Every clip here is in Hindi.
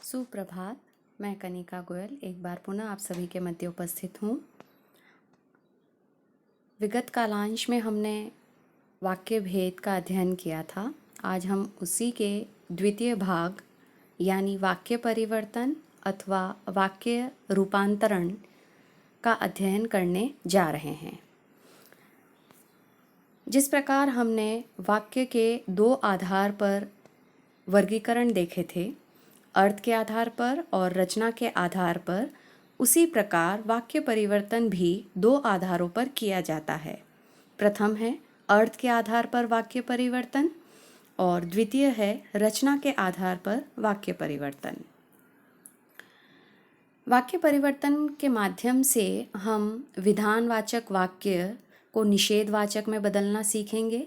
सुप्रभात। मैं कनिका गोयल एक बार पुनः आप सभी के मध्य उपस्थित हूँ। विगत कालांश में हमने वाक्य भेद का अध्ययन किया था। आज हम उसी के द्वितीय भाग यानी वाक्य परिवर्तन अथवा वाक्य रूपांतरण का अध्ययन करने जा रहे हैं। जिस प्रकार हमने वाक्य के दो आधार पर वर्गीकरण देखे थे, अर्थ के आधार पर और रचना के आधार पर, उसी प्रकार वाक्य परिवर्तन भी दो आधारों पर किया जाता है। प्रथम है अर्थ के आधार पर वाक्य परिवर्तन और द्वितीय है रचना के आधार पर वाक्य परिवर्तन। वाक्य परिवर्तन के माध्यम से हम विधानवाचक वाक्य को निषेधवाचक में बदलना सीखेंगे।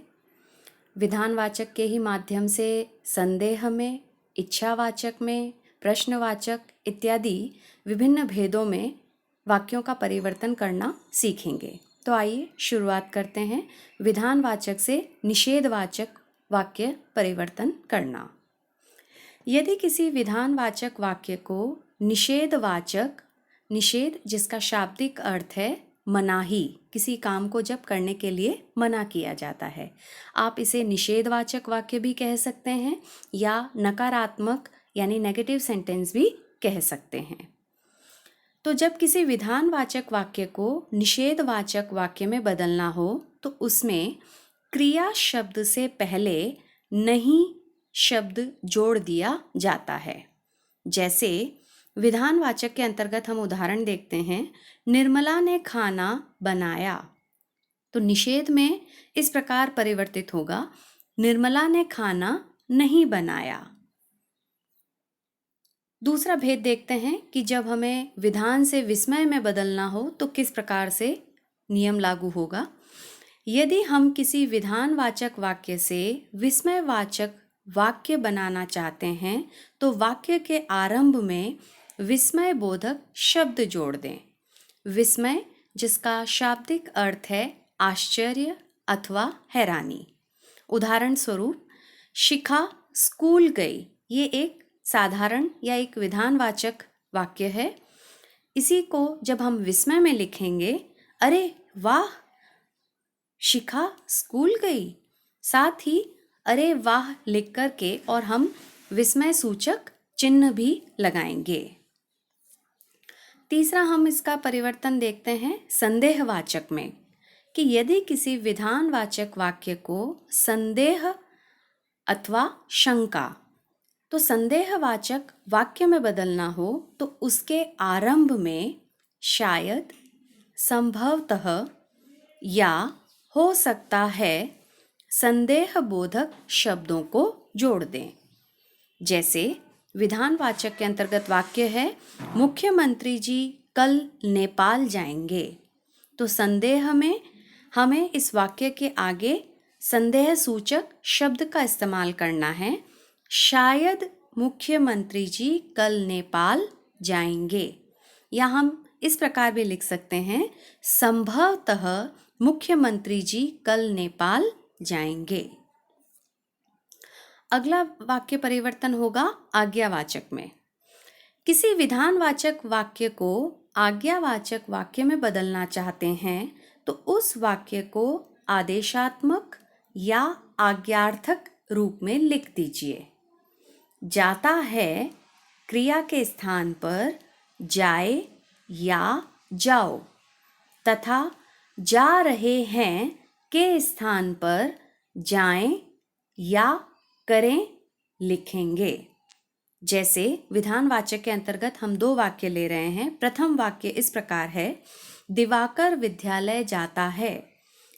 विधानवाचक के ही माध्यम से संदेह में, इच्छावाचक में, प्रश्नवाचक इत्यादि विभिन्न भेदों में वाक्यों का परिवर्तन करना सीखेंगे। तो आइए शुरुआत करते हैं विधानवाचक से निषेधवाचक वाक्य परिवर्तन करना। यदि किसी विधानवाचक वाक्य को निषेधवाचक, निषेध जिसका शाब्दिक अर्थ है मनाही, किसी काम को जब करने के लिए मना किया जाता है, आप इसे निषेधवाचक वाक्य भी कह सकते हैं या नकारात्मक यानी नेगेटिव सेंटेंस भी कह सकते हैं। तो जब किसी विधानवाचक वाक्य को निषेधवाचक वाक्य में बदलना हो तो उसमें क्रिया शब्द से पहले नहीं शब्द जोड़ दिया जाता है। जैसे विधानवाचक के अंतर्गत हम उदाहरण देखते हैं, निर्मला ने खाना बनाया। तो निषेध में इस प्रकार परिवर्तित होगा, निर्मला ने खाना नहीं बनाया। दूसरा भेद देखते हैं कि जब हमें विधान से विस्मय में बदलना हो तो किस प्रकार से नियम लागू होगा। यदि हम किसी विधानवाचक वाक्य से विस्मयवाचक वाक्य बनाना चाहते हैं तो वाक्य के आरंभ में विस्मय बोधक शब्द जोड़ दें। विस्मय जिसका शाब्दिक अर्थ है आश्चर्य अथवा हैरानी। उदाहरण स्वरूप, शिखा स्कूल गई, ये एक साधारण या एक विधानवाचक वाक्य है। इसी को जब हम विस्मय में लिखेंगे, अरे वाह शिखा स्कूल गई, साथ ही अरे वाह लिख करके और हम विस्मय सूचक चिन्ह भी लगाएंगे। तीसरा हम इसका परिवर्तन देखते हैं संदेहवाचक में, कि यदि किसी विधानवाचक वाक्य को संदेह अथवा शंका, तो संदेहवाचक वाक्य में बदलना हो तो उसके आरंभ में शायद, संभवतः या हो सकता है संदेह बोधक शब्दों को जोड़ दें। जैसे विधानवाचक के अंतर्गत वाक्य है, मुख्यमंत्री जी कल नेपाल जाएंगे। तो संदेह में हमें इस वाक्य के आगे संदेह सूचक शब्द का इस्तेमाल करना है, शायद मुख्यमंत्री जी कल नेपाल जाएंगे। या हम इस प्रकार भी लिख सकते हैं, संभवतः मुख्यमंत्री जी कल नेपाल जाएंगे। अगला वाक्य परिवर्तन होगा आज्ञावाचक में। किसी विधानवाचक वाक्य को आज्ञावाचक वाक्य में बदलना चाहते हैं तो उस वाक्य को आदेशात्मक या आज्ञार्थक रूप में लिख दीजिए। जाता है क्रिया के स्थान पर जाए या जाओ, तथा जा रहे हैं के स्थान पर जाएं या करें लिखेंगे। जैसे विधानवाचक के अंतर्गत हम दो वाक्य ले रहे हैं। प्रथम वाक्य इस प्रकार है, दिवाकर विद्यालय जाता है।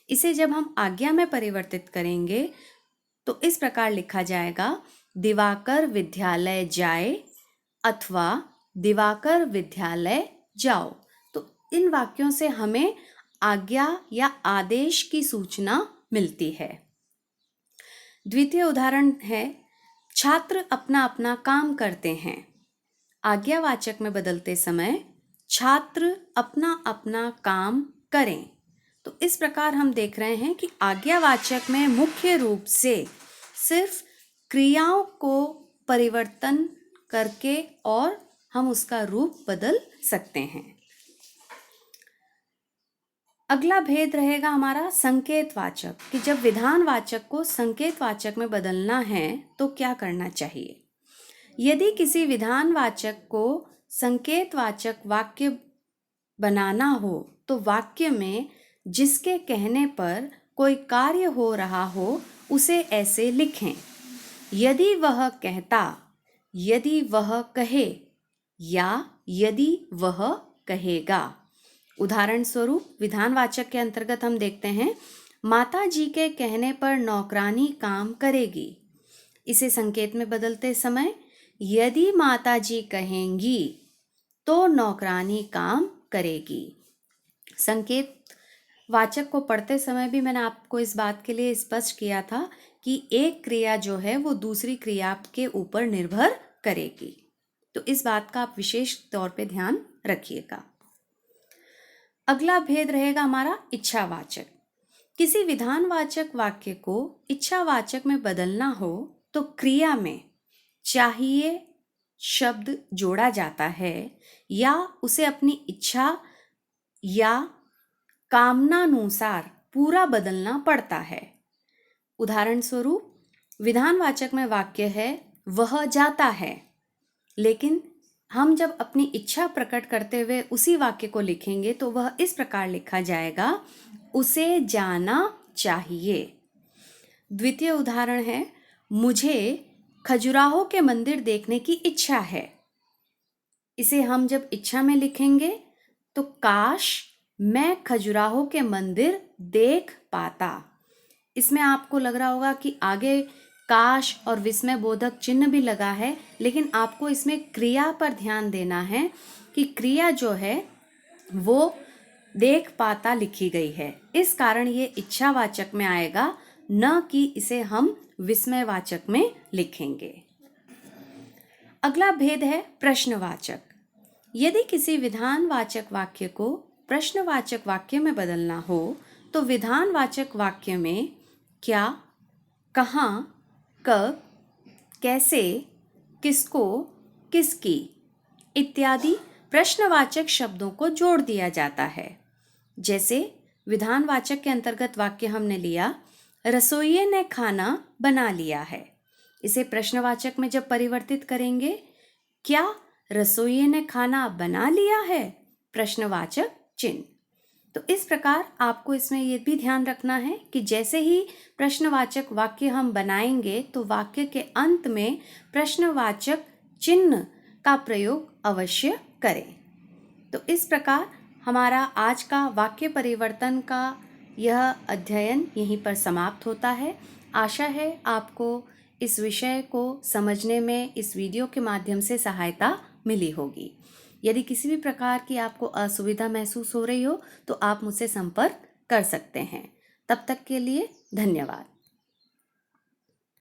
इसे जब हम आज्ञा में परिवर्तित करेंगे तो इस प्रकार लिखा जाएगा, दिवाकर विद्यालय जाए अथवा दिवाकर विद्यालय जाओ। तो इन वाक्यों से हमें आज्ञा या आदेश की सूचना मिलती है। द्वितीय उदाहरण है, छात्र अपना अपना काम करते हैं। आज्ञावाचक में बदलते समय छात्र अपना अपना काम करें। तो इस प्रकार हम देख रहे हैं कि आज्ञावाचक में मुख्य रूप से सिर्फ क्रियाओं को परिवर्तन करके और हम उसका रूप बदल सकते हैं। अगला भेद रहेगा हमारा संकेतवाचक, कि जब विधानवाचक को संकेतवाचक में बदलना है तो क्या करना चाहिए। यदि किसी विधानवाचक को संकेतवाचक वाक्य बनाना हो तो वाक्य में जिसके कहने पर कोई कार्य हो रहा हो उसे ऐसे लिखें: यदि वह कहता, यदि वह कहे, या यदि वह कहेगा। उदाहरण स्वरूप विधानवाचक के अंतर्गत हम देखते हैं, माता जी के कहने पर नौकरानी काम करेगी। इसे संकेत में बदलते समय यदि माता जी कहेंगी तो नौकरानी काम करेगी। संकेत वाचक को पढ़ते समय भी मैंने आपको इस बात के लिए स्पष्ट किया था कि एक क्रिया जो है वो दूसरी क्रिया के ऊपर निर्भर करेगी, तो इस बात का आप विशेष तौर पे ध्यान रखिएगा। अगला भेद रहेगा हमारा इच्छावाचक। किसी विधानवाचक वाक्य को इच्छावाचक में बदलना हो तो क्रिया में चाहिए शब्द जोड़ा जाता है या उसे अपनी इच्छा या कामनानुसार पूरा बदलना पड़ता है। उदाहरण स्वरूप विधानवाचक में वाक्य है वह जाता है, लेकिन हम जब अपनी इच्छा प्रकट करते हुए उसी वाक्य को लिखेंगे तो वह इस प्रकार लिखा जाएगा, उसे जाना चाहिए। द्वितीय उदाहरण है, मुझे खजुराहो के मंदिर देखने की इच्छा है। इसे हम जब इच्छा में लिखेंगे तो काश मैं खजुराहो के मंदिर देख पाता। इसमें आपको लग रहा होगा कि आगे काश और विस्मय बोधक चिन्ह भी लगा है, लेकिन आपको इसमें क्रिया पर ध्यान देना है कि क्रिया जो है वो देख पाता लिखी गई है, इस कारण ये इच्छावाचक में आएगा, न कि इसे हम विस्मयवाचक में लिखेंगे। अगला भेद है प्रश्नवाचक। यदि किसी विधानवाचक वाक्य को प्रश्नवाचक वाक्य में बदलना हो तो विधानवाचक वाक्य में क्या, कहाँ, कब, कैसे, किसको, किसकी इत्यादि प्रश्नवाचक शब्दों को जोड़ दिया जाता है। जैसे विधानवाचक के अंतर्गत वाक्य हमने लिया, रसोइये ने खाना बना लिया है। इसे प्रश्नवाचक में जब परिवर्तित करेंगे, क्या रसोइये ने खाना बना लिया है, प्रश्नवाचक चिन्ह। तो इस प्रकार आपको इसमें ये भी ध्यान रखना है कि जैसे ही प्रश्नवाचक वाक्य हम बनाएंगे तो वाक्य के अंत में प्रश्नवाचक चिन्ह का प्रयोग अवश्य करें। तो इस प्रकार हमारा आज का वाक्य परिवर्तन का यह अध्ययन यहीं पर समाप्त होता है। आशा है आपको इस विषय को समझने में इस वीडियो के माध्यम से सहायता मिली होगी। यदि किसी भी प्रकार की आपको असुविधा महसूस हो रही हो तो आप मुझसे संपर्क कर सकते हैं। तब तक के लिए धन्यवाद।